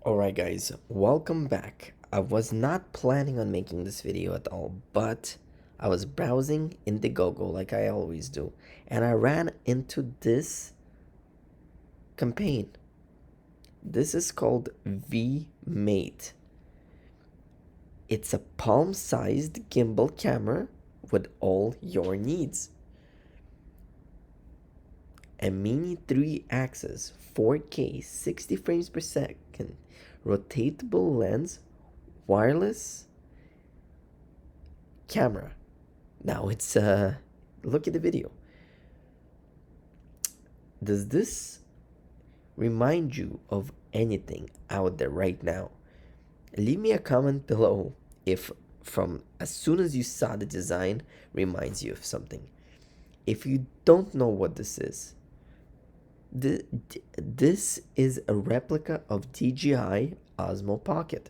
Alright guys, welcome back. I was not planning on making this video at all, but I was browsing Indiegogo like I always do, and I ran into this campaign. This is called Vmate. It's a palm-sized gimbal camera with all your needs. A mini 3-axis 4K 60 frames per second rotatable lens wireless camera. Now it's look at the video. Does this remind you of anything out there right now? Leave me a comment below if from as soon as you saw the design reminds you of something. If you don't know what this is, this is a replica of DJI Osmo Pocket.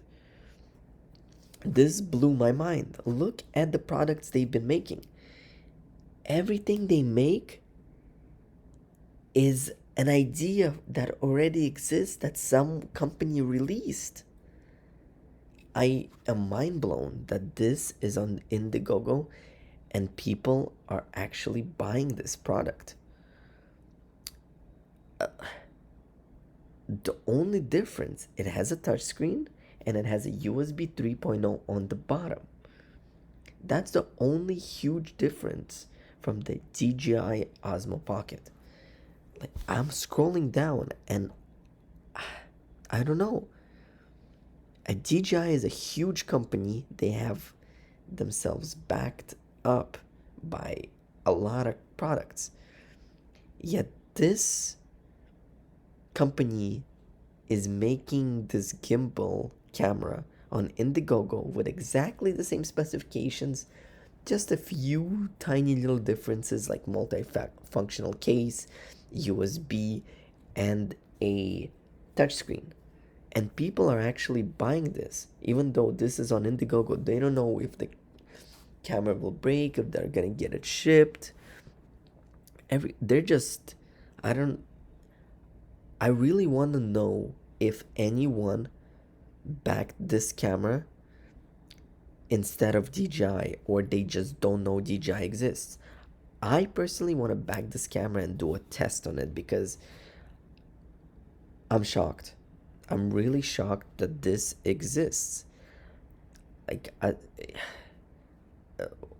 This blew my mind. Look at the products they've been making. Everything they make is an idea that already exists that some company released. I am mind blown that this is on Indiegogo and people are actually buying this product. The only difference, it has a touchscreen and it has a USB 3.0 on the bottom. That's the only huge difference from the DJI Osmo Pocket. Like, I'm scrolling down and I don't know. A DJI is a huge company. They have themselves backed up by a lot of products. Yet this company is making this gimbal camera on Indiegogo with exactly the same specifications, just a few tiny little differences like multi-functional case, USB, and a touchscreen. And people are actually buying this, even though this is on Indiegogo. They don't know if the camera will break, if they're gonna get it shipped. They're just, I don't, I really want to know if anyone backed this camera instead of DJI, or they just don't know DJI exists. I personally want to back this camera and do a test on it because I'm shocked. I'm really shocked that this exists. Like,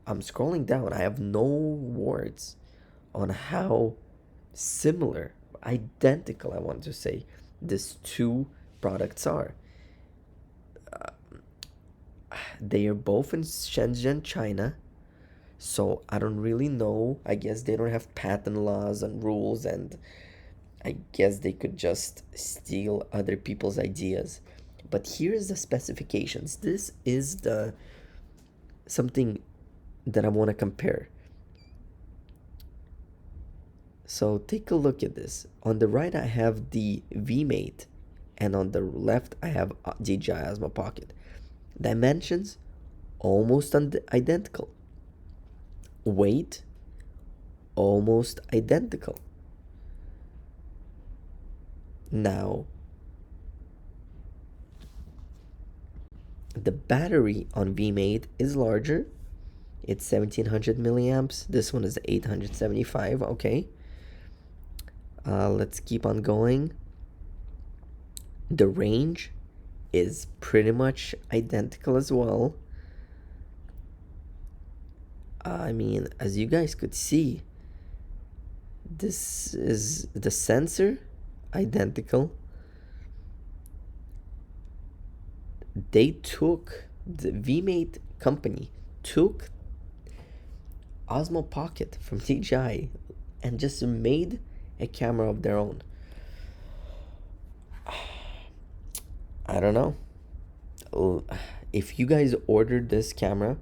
I'm scrolling down. I have no words on how similar, identical, I want to say, these two products are. They are both in Shenzhen, China. So I don't really know. I guess they don't have patent laws and rules, and I guess they could just steal other people's ideas. But here's the specifications. This is the something that I want to compare. So take a look at this. On the right, I have the Vmate, and on the left, I have DJI Osmo Pocket. Dimensions almost identical. Weight almost identical. Now, the battery on Vmate is larger. It's 1700 milliamps. This one is 875. Okay. Let's keep on going. The range is pretty much identical as well. I mean, as you guys could see, this is the sensor, identical. They took, the Vmate company took Osmo Pocket from DJI and just made a camera of their own. I don't know. If you guys ordered this camera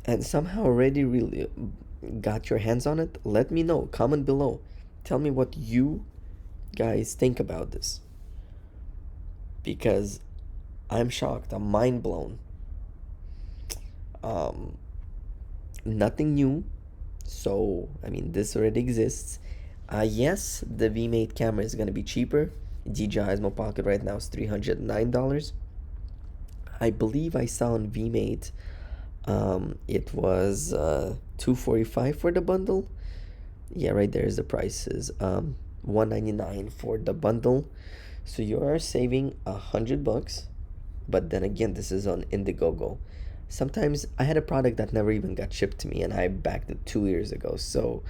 and somehow already really got your hands on it, let me know. Comment below. Tell me what you guys think about this. Because I'm shocked. I'm mind blown. Nothing new. So, I mean, this already exists. Yes, the Vmate camera is going to be cheaper. DJI Osmo Pocket right now is $309. I believe I saw on Vmate it was 245 for the bundle. Yeah, right there is the prices. 199 for the bundle. So you are saving $100. But then again, this is on Indiegogo. Sometimes I had a product that never even got shipped to me, and I backed it 2 years ago. So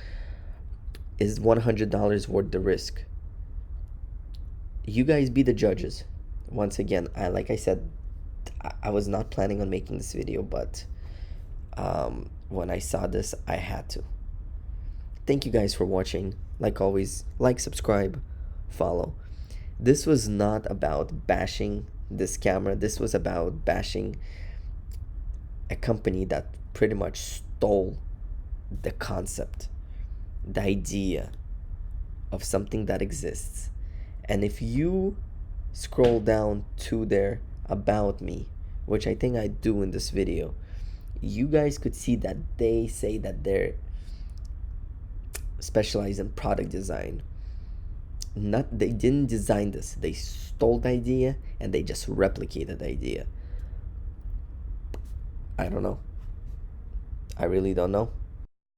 is $100 worth the risk? You guys be the judges. Once again, like I said, I was not planning on making this video, but when I saw this, I had to. Thank you guys for watching. Like always, like, subscribe, follow. This was not about bashing this camera. This was about bashing a company that pretty much stole the concept, the idea of something that exists. And if you scroll down to their about me, which I think I do in this video, you guys could see that they say that they're specialized in product design. Not, they didn't design this, they stole the idea and they just replicated the idea. I don't know. I really don't know.